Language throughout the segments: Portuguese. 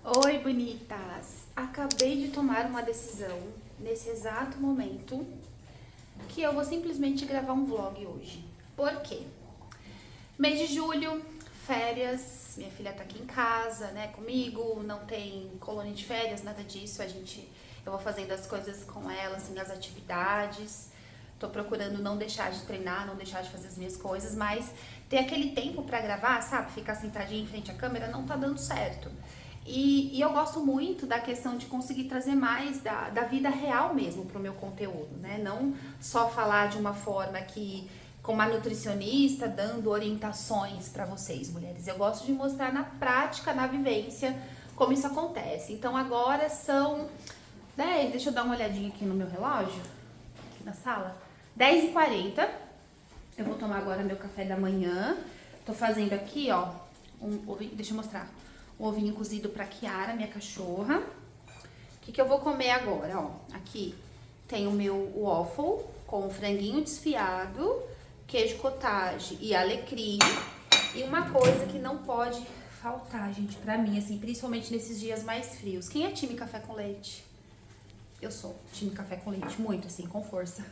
Oi, bonitas! Acabei de tomar uma decisão nesse exato momento que eu vou simplesmente gravar um vlog hoje. Por quê? Mês de julho, férias, minha filha tá aqui em casa, né, comigo, não tem colônia de férias, nada disso, eu vou fazendo as coisas com ela, assim, as atividades. Tô procurando não deixar de treinar, não deixar de fazer as minhas coisas, mas ter aquele tempo pra gravar, sabe? Ficar sentadinha em frente à câmera não tá dando certo. E eu gosto muito da questão de conseguir trazer mais da vida real mesmo pro meu conteúdo, né? Não só falar de uma forma que, com uma nutricionista, dando orientações pra vocês, mulheres. Eu gosto de mostrar na prática, na vivência, como isso acontece. Então agora são 10, deixa eu dar uma olhadinha aqui no meu relógio, aqui na sala. 10h40. Eu vou tomar agora meu café da manhã. Tô fazendo aqui, ó, um ovinho, deixa eu mostrar. Um ovinho cozido pra Kiara, minha cachorra. O que eu vou comer agora, ó? Aqui tem o meu waffle com franguinho desfiado, queijo cottage e alecrim. E uma coisa que não pode faltar, gente, pra mim, assim, principalmente nesses dias mais frios. Quem é time café com leite? Eu sou time café com leite, muito assim, com força.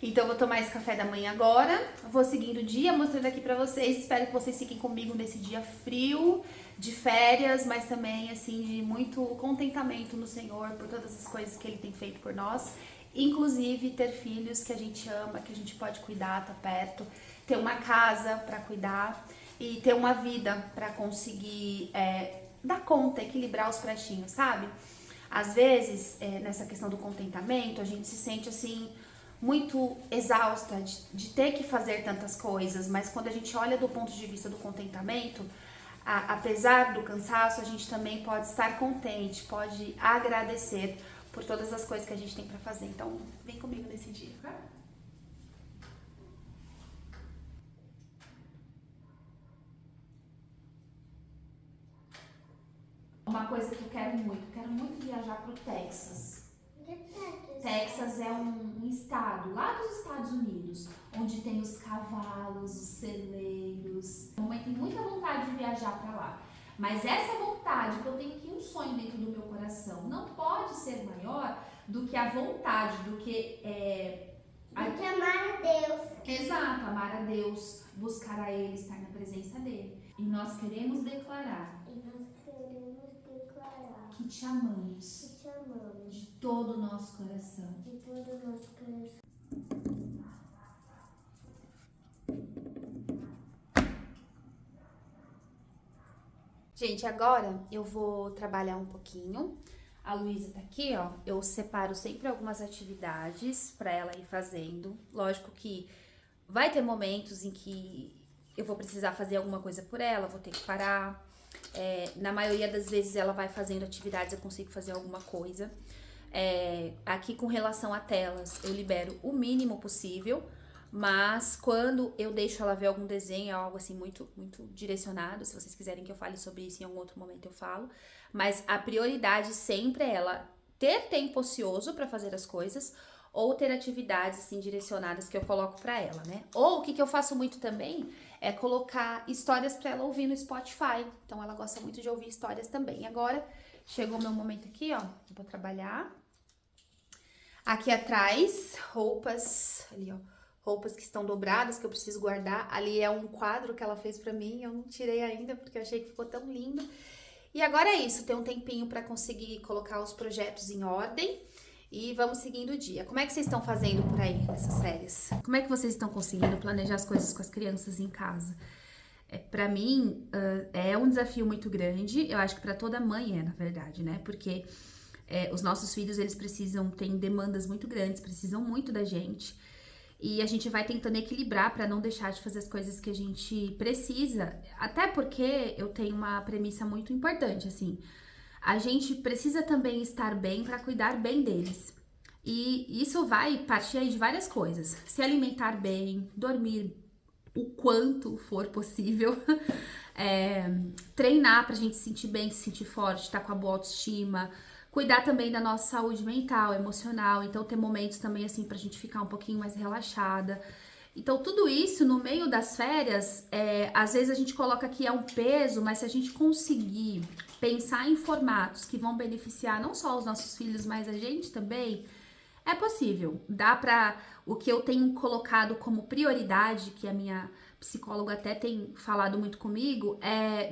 Então eu vou tomar esse café da manhã agora, vou seguindo o dia, mostrando aqui pra vocês. Espero que vocês fiquem comigo nesse dia frio, de férias, mas também assim de muito contentamento no Senhor por todas as coisas que Ele tem feito por nós. Inclusive ter filhos que a gente ama, que a gente pode cuidar, tá perto, ter uma casa pra cuidar e ter uma vida pra conseguir dar conta, equilibrar os pratinhos, sabe? Às vezes, nessa questão do contentamento, a gente se sente assim muito exausta de ter que fazer tantas coisas, mas quando a gente olha do ponto de vista do contentamento, apesar do cansaço, a gente também pode estar contente, pode agradecer por todas as coisas que a gente tem pra fazer. Então, vem comigo nesse dia, tá? Uma coisa que eu quero muito viajar pro Texas. Texas é um estado lá dos Estados Unidos, onde tem os cavalos, os celeiros. Mamãe tem muita vontade de viajar para lá. Mas essa vontade, que eu tenho aqui um sonho dentro do meu coração, não pode ser maior do que a vontade, do que Do que amar a Deus. exato, amar a Deus, buscar a Ele, estar na presença dEle. E nós queremos declarar E nós queremos declarar que te amamos que te amamos de todo o nosso coração. de todo o nosso coração. Gente, agora eu vou trabalhar um pouquinho. A Luísa tá aqui, ó. Eu separo sempre algumas atividades pra ela ir fazendo. Lógico que vai ter momentos em que eu vou precisar fazer alguma coisa por ela, vou ter que parar. Na maioria das vezes ela vai fazendo atividades, eu consigo fazer alguma coisa. Aqui com relação a telas, eu libero o mínimo possível, mas quando eu deixo ela ver algum desenho, é algo assim muito, muito direcionado. Se vocês quiserem que eu fale sobre isso em algum outro momento, eu falo. Mas a prioridade sempre é ela ter tempo ocioso para fazer as coisas ou ter atividades assim direcionadas que eu coloco para ela, né? Ou o que eu faço muito também é colocar histórias para ela ouvir no Spotify. Então ela gosta muito de ouvir histórias também. Agora chegou o meu momento aqui, ó, eu vou trabalhar. Aqui atrás, roupas, ali ó, roupas que estão dobradas, que eu preciso guardar. Ali é um quadro que ela fez pra mim, eu não tirei ainda porque eu achei que ficou tão lindo. E agora é isso, ter um tempinho pra conseguir colocar os projetos em ordem e vamos seguindo o dia. Como é que vocês estão fazendo por aí nessas férias? Como é que vocês estão conseguindo planejar as coisas com as crianças em casa? Pra mim, é um desafio muito grande. Eu acho que pra toda mãe na verdade, né? Porque os nossos filhos, eles têm demandas muito grandes, precisam muito da gente. E a gente vai tentando equilibrar para não deixar de fazer as coisas que a gente precisa. Até porque eu tenho uma premissa muito importante, assim. A gente precisa também estar bem para cuidar bem deles. E isso vai partir aí de várias coisas. Se alimentar bem, dormir o quanto for possível, treinar pra gente se sentir bem, se sentir forte, estar com a boa autoestima, cuidar também da nossa saúde mental, emocional, então ter momentos também assim pra gente ficar um pouquinho mais relaxada. Então, tudo isso no meio das férias, às vezes a gente coloca que é um peso, mas se a gente conseguir pensar em formatos que vão beneficiar não só os nossos filhos, mas a gente também, é possível. Dá pra. O que eu tenho colocado como prioridade, que a minha psicóloga até tem falado muito comigo,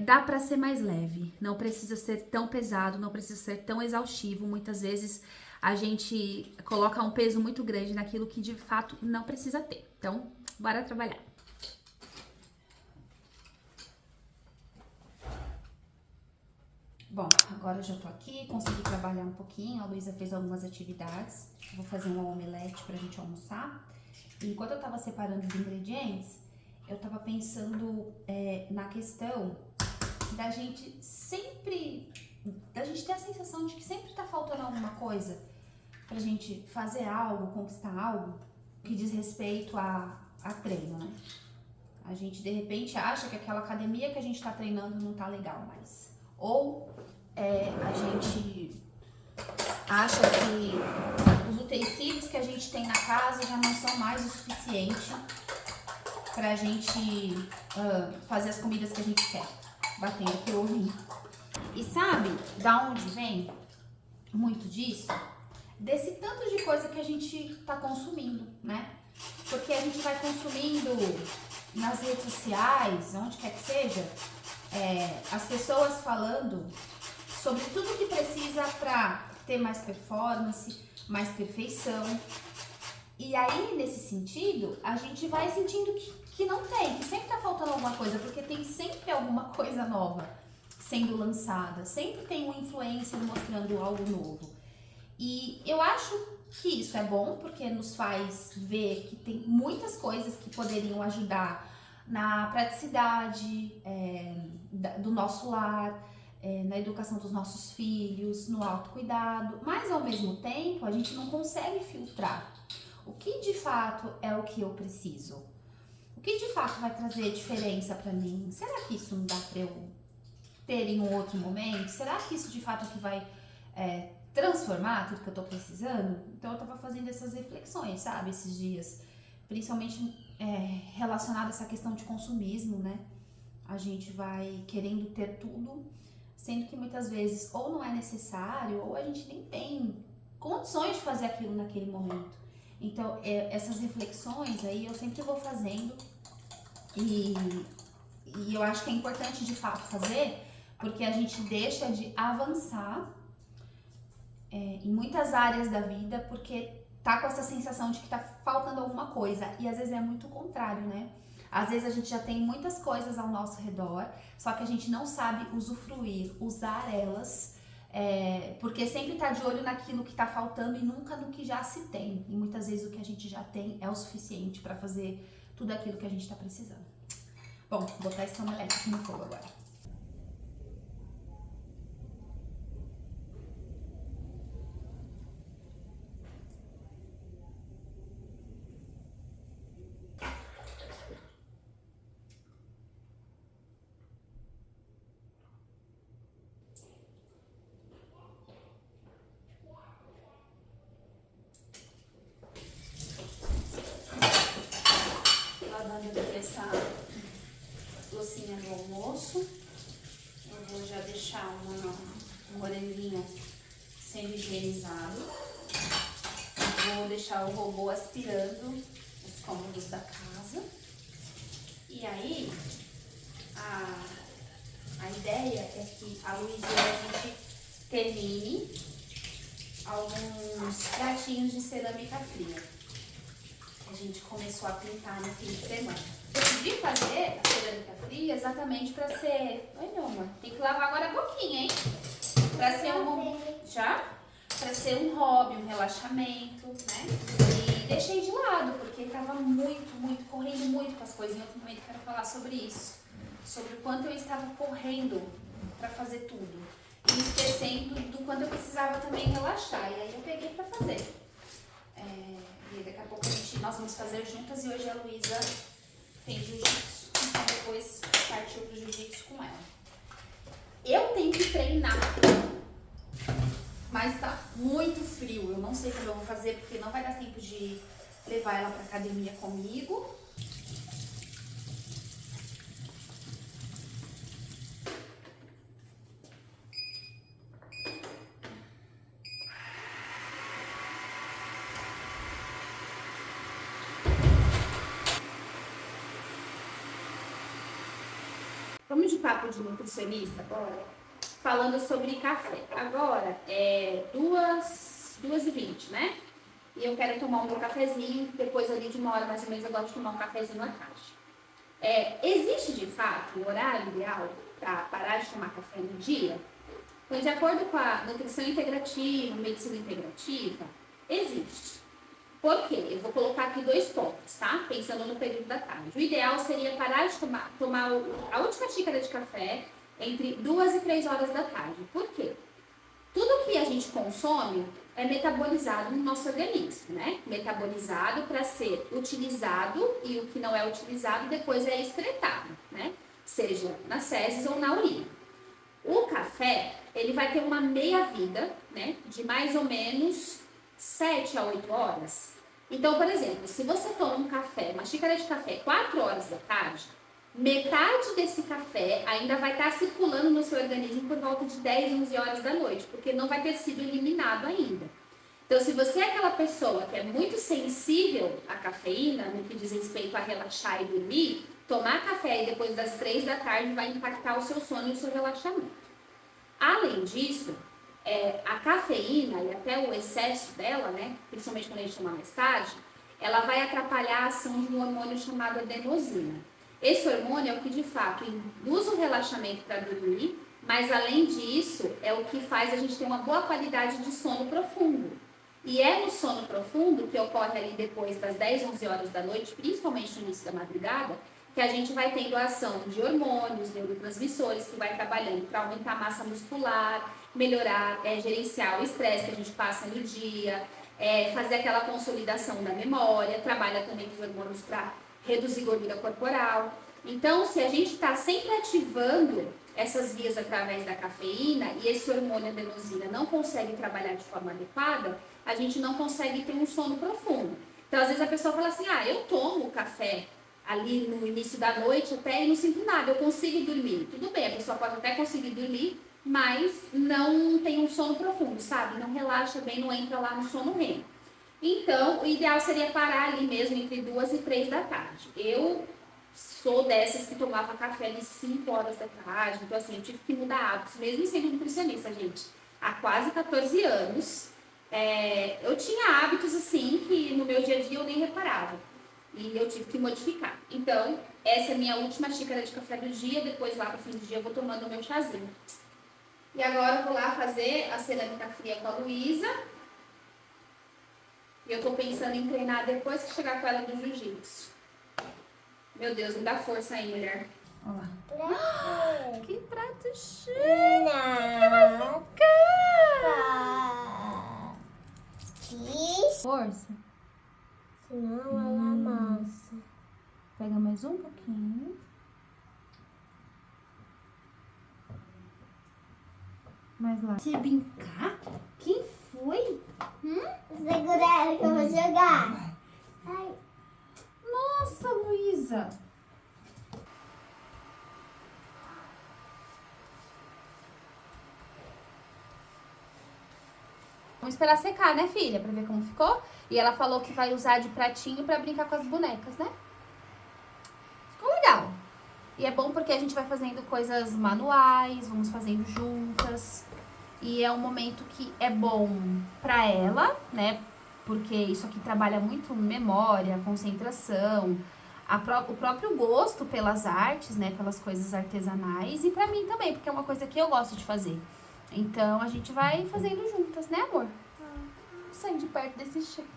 dá pra ser mais leve. Não precisa ser tão pesado, não precisa ser tão exaustivo. Muitas vezes a gente coloca um peso muito grande naquilo que de fato não precisa ter. Então, bora trabalhar. Bom, agora eu já tô aqui, consegui trabalhar um pouquinho. A Luísa fez algumas atividades. Vou fazer uma omelete pra gente almoçar. E enquanto eu tava separando os ingredientes, eu tava pensando na questão da gente sempre... Da gente ter a sensação de que sempre tá faltando alguma coisa pra gente fazer algo, conquistar algo que diz respeito a treino, né? A gente, de repente, acha que aquela academia que a gente tá treinando não tá legal mais. Ou a gente acha que os utensílios que a gente tem na casa já não são mais o suficiente pra gente fazer as comidas que a gente quer. Batendo aqui o ovinho. E sabe da onde vem muito disso? Desse tanto de coisa que a gente tá consumindo, né? Porque a gente vai consumindo nas redes sociais, onde quer que seja, as pessoas falando sobre tudo que precisa pra ter mais performance, mais perfeição. E aí, nesse sentido, a gente vai sentindo que não tem, que sempre tá faltando alguma coisa, porque tem sempre alguma coisa nova sendo lançada, sempre tem um influencer mostrando algo novo. E eu acho que isso é bom, porque nos faz ver que tem muitas coisas que poderiam ajudar na praticidade do nosso lar, na educação dos nossos filhos, no autocuidado, mas ao mesmo tempo a gente não consegue filtrar o que de fato é o que eu preciso, o que de fato vai trazer diferença pra mim. Será que isso não dá pra eu ter em um outro momento? Será que isso de fato é que vai transformar tudo que eu tô precisando? Então eu tava fazendo essas reflexões, sabe, esses dias, principalmente relacionado a essa questão de consumismo, né? A gente vai querendo ter tudo, sendo que muitas vezes ou não é necessário, ou a gente nem tem condições de fazer aquilo naquele momento. Então, essas reflexões aí eu sempre vou fazendo e eu acho que é importante de fato fazer, porque a gente deixa de avançar em muitas áreas da vida, porque tá com essa sensação de que tá faltando alguma coisa. E às vezes é muito o contrário, né? Às vezes a gente já tem muitas coisas ao nosso redor, só que a gente não sabe usufruir, usar elas, porque sempre tá de olho naquilo que tá faltando e nunca no que já se tem. E muitas vezes o que a gente já tem é o suficiente para fazer tudo aquilo que a gente tá precisando. Bom, vou botar esse omelete aqui no fogo agora. Essa loucinha do almoço, eu vou já deixar um moranguinho sendo higienizado, vou deixar o robô aspirando os cômodos da casa, e aí a ideia é que a Luísa e a gente termine alguns pratinhos de cerâmica fria. A gente começou a pintar no fim de semana. Eu decidi fazer a cerâmica fria exatamente pra ser... Oi, meu amor, tem que lavar agora a boquinha, hein? Pra ser Já? Pra ser um hobby, um relaxamento, né? E deixei de lado, porque tava correndo muito com as coisas. Em outro momento eu quero falar sobre isso. Sobre o quanto eu estava correndo pra fazer tudo. E esquecendo do quanto eu precisava também relaxar. E aí eu peguei pra fazer. E daqui a pouco nós vamos fazer juntas, e hoje a Luísa tem jiu-jitsu, então depois partiu pro jiu-jitsu com ela. Eu tenho que treinar, mas tá muito frio, eu não sei como eu vou fazer, porque não vai dar tempo de levar ela pra academia comigo, Vamos de papo de nutricionista agora, falando sobre café. Agora é 2h20, né? E eu quero tomar um meu cafezinho, depois ali de 1 hora mais ou menos eu gosto de tomar um cafezinho à tarde. Existe de fato um horário ideal para parar de tomar café no dia? Então, de acordo com a nutrição integrativa, medicina integrativa, existe. Por quê? Eu vou colocar aqui 2 pontos, tá? Pensando no período da tarde. O ideal seria parar de tomar a última xícara de café entre 2 e 3 horas da tarde. Por quê? Tudo que a gente consome é metabolizado no nosso organismo, né? Metabolizado para ser utilizado e o que não é utilizado depois é excretado, né? Seja nas fezes ou na urina. O café, ele vai ter uma meia-vida, né? De mais ou menos 7 a 8 horas. Então, por exemplo, se você toma um café, uma xícara de café 4 horas da tarde, metade desse café ainda vai estar circulando no seu organismo por volta de 10, 11 horas da noite, porque não vai ter sido eliminado ainda. Então, se você é aquela pessoa que é muito sensível à cafeína, no que diz respeito a relaxar e dormir, tomar café aí depois das 3 da tarde vai impactar o seu sono e o seu relaxamento. Além disso, a cafeína e até o excesso dela, né, principalmente quando a gente toma mais tarde, ela vai atrapalhar a ação de um hormônio chamado adenosina. Esse hormônio é o que de fato induz o relaxamento para dormir, mas além disso é o que faz a gente ter uma boa qualidade de sono profundo. E é no sono profundo, que ocorre ali depois das 10, 11 horas da noite, principalmente no início da madrugada, que a gente vai tendo a ação de hormônios, neurotransmissores, que vai trabalhando para aumentar a massa muscular, melhorar, gerenciar o estresse que a gente passa no dia, fazer aquela consolidação da memória, trabalha também os hormônios para reduzir gordura corporal. Então, se a gente está sempre ativando essas vias através da cafeína e esse hormônio adenosina não consegue trabalhar de forma adequada, a gente não consegue ter um sono profundo. Então, às vezes a pessoa fala assim, eu tomo café ali no início da noite até e não sinto nada, eu consigo dormir. Tudo bem, a pessoa pode até conseguir dormir, mas não tem um sono profundo, sabe? Não relaxa bem, não entra lá no sono REM. Então, o ideal seria parar ali mesmo entre 2 e 3 da tarde. Eu sou dessas que tomava café ali 5 horas da tarde, então assim, eu tive que mudar hábitos, mesmo sendo nutricionista, gente. Há quase 14 anos, eu tinha hábitos assim que no meu dia a dia eu nem reparava. E eu tive que modificar. Então, essa é a minha última xícara de café do dia. Depois, lá pro fim do dia, eu vou tomando o meu chazinho. E agora, eu vou lá fazer a cerâmica fria com a Luísa. E eu tô pensando em treinar depois que chegar com ela do jiu-jitsu. Meu Deus, me dá força aí, mulher. Olha lá. Que prato chique! Que vai ficar? Força. Senão ela amassa. Pega mais um pouquinho. Mais lá. Se brincar? Quem foi? Segura ela que eu vou jogar. Ai. Nossa, Luísa. Vamos esperar secar, né, filha? Pra ver como ficou. E ela falou que vai usar de pratinho pra brincar com as bonecas, né? Ficou legal. E é bom porque a gente vai fazendo coisas manuais, vamos fazendo juntas. E é um momento que é bom pra ela, né? Porque isso aqui trabalha muito memória, concentração, o próprio gosto pelas artes, né? Pelas coisas artesanais. E pra mim também, porque é uma coisa que eu gosto de fazer. Então, a gente vai fazendo juntas, né, amor? Sair de perto desse shake.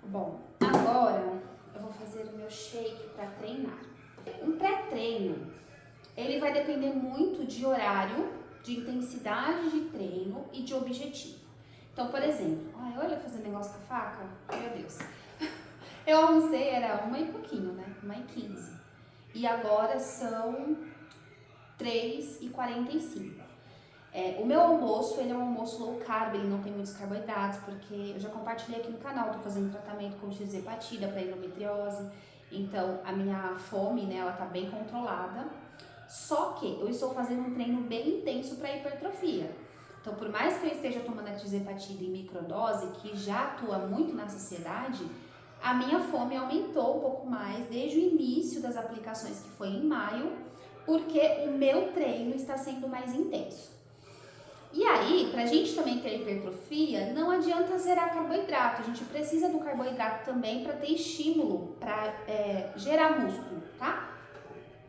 Bom, agora eu vou fazer o meu shake para treinar. Um pré-treino, ele vai depender muito de horário, de intensidade de treino e de objetivo. Então, por exemplo, olha fazer negócio com a faca, meu Deus. Eu almocei, era 1 e pouquinho, né? 1h15. E agora são 3h45. O meu almoço, ele é um almoço low carb, ele não tem muitos carboidratos, porque eu já compartilhei aqui no canal, tô fazendo tratamento com X-hepatida para endometriose, então a minha fome, né, ela tá bem controlada, só que eu estou fazendo um treino bem intenso para hipertrofia. Então, por mais que eu esteja tomando a X-hepatida em microdose, que já atua muito na saciedade, a minha fome aumentou um pouco mais desde o início das aplicações, que foi em maio, porque o meu treino está sendo mais intenso. E aí, pra gente também ter hipertrofia, não adianta zerar carboidrato, a gente precisa do carboidrato também para ter estímulo, para gerar músculo, tá?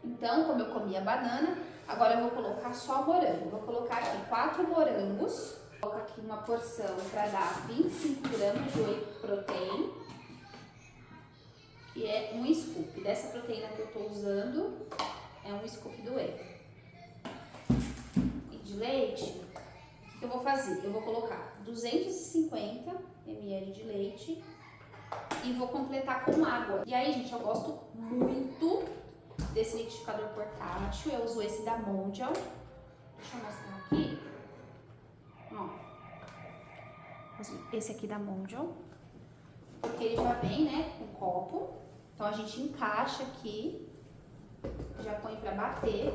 Então, como eu comi a banana, agora eu vou colocar só morango. Vou colocar aqui 4 morangos, vou colocar aqui uma porção para dar 25 gramas de whey protein, que é um scoop. Dessa proteína que eu tô usando, é um scoop do whey. E de leite, o que eu vou fazer? Eu vou colocar 250 ml de leite e vou completar com água. E aí, gente, eu gosto muito desse liquidificador portátil. Eu uso esse da Mondial. Deixa eu mostrar aqui. Ó. Esse aqui da Mondial. Porque ele já vem, né, com copo. Então a gente encaixa aqui, já põe pra bater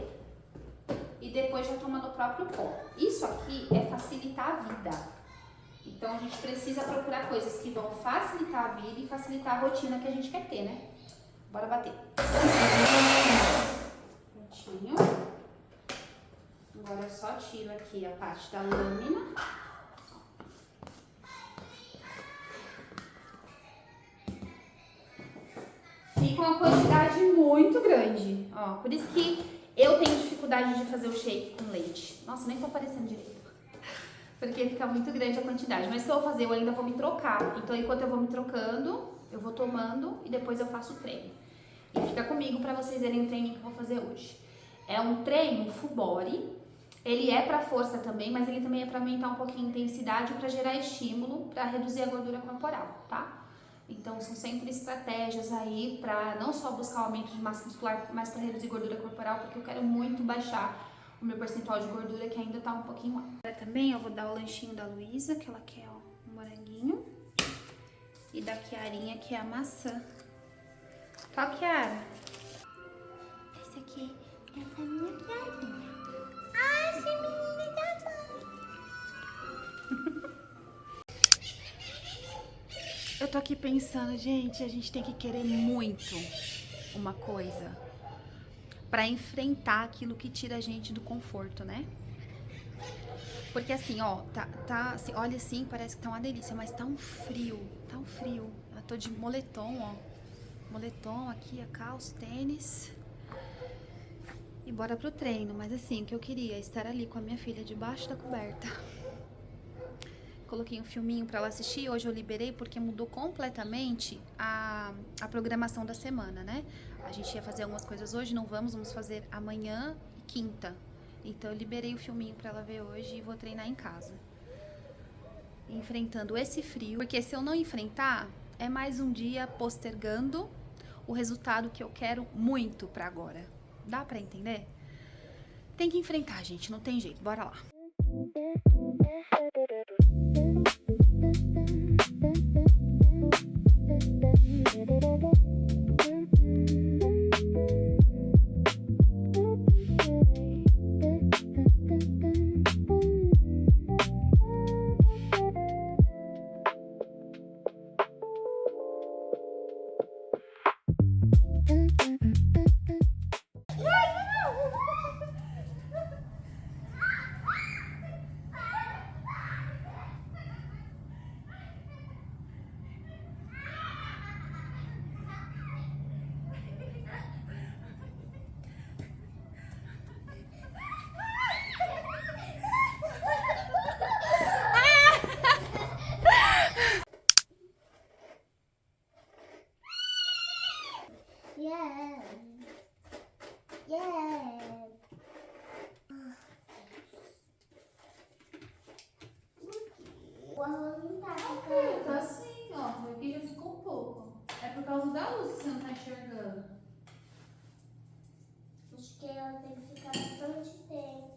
e depois já toma no próprio copo. Isso aqui é facilitar a vida. Então a gente precisa procurar coisas que vão facilitar a vida e facilitar a rotina que a gente quer ter, né? Bora bater. Prontinho. Agora eu só tiro aqui a parte da lâmina. Fica uma quantidade muito grande, ó. Por isso que eu tenho dificuldade de fazer o shake com leite. Nossa, nem tô aparecendo direito. Porque fica muito grande a quantidade. Mas o que eu vou fazer? Eu ainda vou me trocar. Então, enquanto eu vou me trocando, eu vou tomando e depois eu faço o treino. E fica comigo pra vocês verem o treino que eu vou fazer hoje. É um treino full body. Ele é pra força também, mas ele também é pra aumentar um pouquinho a intensidade, pra gerar estímulo, pra reduzir a gordura corporal, tá? Então, são sempre estratégias aí pra não só buscar o aumento de massa muscular, mas pra reduzir gordura corporal, porque eu quero muito baixar o meu percentual de gordura, que ainda tá um pouquinho alto. Agora também eu vou dar o lanchinho da Luísa, que ela quer, ó, um moranguinho. E da Kiarinha, que é a maçã. Tá, Kiara? Esse aqui, essa é a minha Kiarinha. Ai, esse menino é da mãe. Eu tô aqui pensando, gente, a gente tem que querer muito uma coisa pra enfrentar aquilo que tira a gente do conforto, né? Porque assim, ó, tá assim, olha assim, parece que tá uma delícia, mas tá um frio, tá um frio. Eu tô de moletom, ó. Moletom aqui, a calça, tênis. E bora pro treino, mas assim, o que eu queria é estar ali com a minha filha debaixo da coberta. Coloquei um filminho pra ela assistir, hoje eu liberei porque mudou completamente a programação da semana, né? A gente ia fazer algumas coisas hoje, não vamos fazer amanhã e quinta. Então eu liberei o filminho pra ela ver hoje e vou treinar em casa. Enfrentando esse frio, porque se eu não enfrentar, é mais um dia postergando o resultado que eu quero muito pra agora. Dá pra entender? Tem que enfrentar, gente, não tem jeito, bora lá. Yeah. Yeah. O arroz não tá ficando. Tá sim, ó, aqui já ficou um pouco. É por causa da luz que você não tá enxergando. Acho que ela tem que ficar bastante tempo.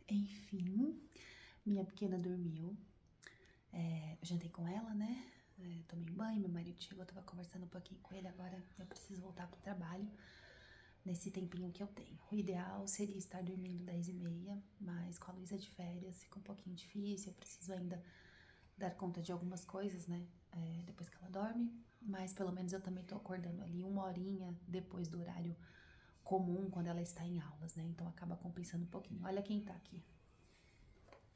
Enfim, minha pequena dormiu. Eu jantei com ela, né? Tomei banho, meu marido chegou, eu tava conversando um pouquinho com ele. Agora eu preciso voltar pro trabalho nesse tempinho que eu tenho. O ideal seria estar dormindo 10h30, mas com a Luísa de férias fica um pouquinho difícil. Eu preciso ainda dar conta de algumas coisas, né? Depois que ela dorme. Mas pelo menos eu também tô acordando ali 1 horinha depois do horário comum quando ela está em aulas, né? Então acaba compensando um pouquinho. Olha quem tá aqui.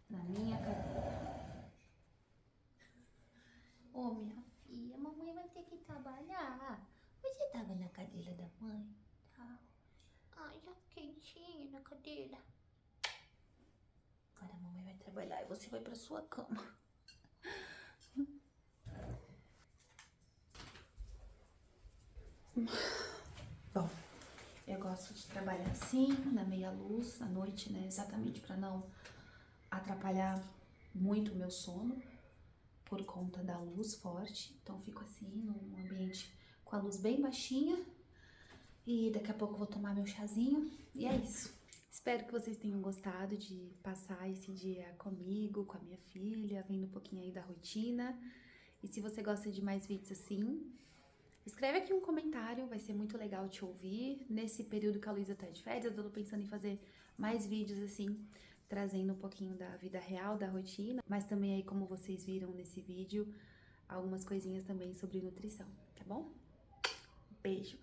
Na minha cadeira. Ô, minha filha, mamãe vai ter que trabalhar. Você tava na cadeira da mãe? Tá. Ai, já quentinha na cadeira. Agora a mamãe vai trabalhar e você vai pra sua cama. Bom, eu gosto de trabalhar assim, na meia luz, à noite, né? Exatamente pra não atrapalhar muito o meu sono por conta da luz forte. Então fico assim, num ambiente com a luz bem baixinha. E daqui a pouco eu vou tomar meu chazinho. E é isso. Espero que vocês tenham gostado de passar esse dia comigo, com a minha filha, vendo um pouquinho aí da rotina. E se você gosta de mais vídeos assim, escreve aqui um comentário, vai ser muito legal te ouvir. Nesse período que a Luísa tá de férias, eu tô pensando em fazer mais vídeos assim, trazendo um pouquinho da vida real, da rotina, mas também aí, como vocês viram nesse vídeo, algumas coisinhas também sobre nutrição, tá bom? Beijo!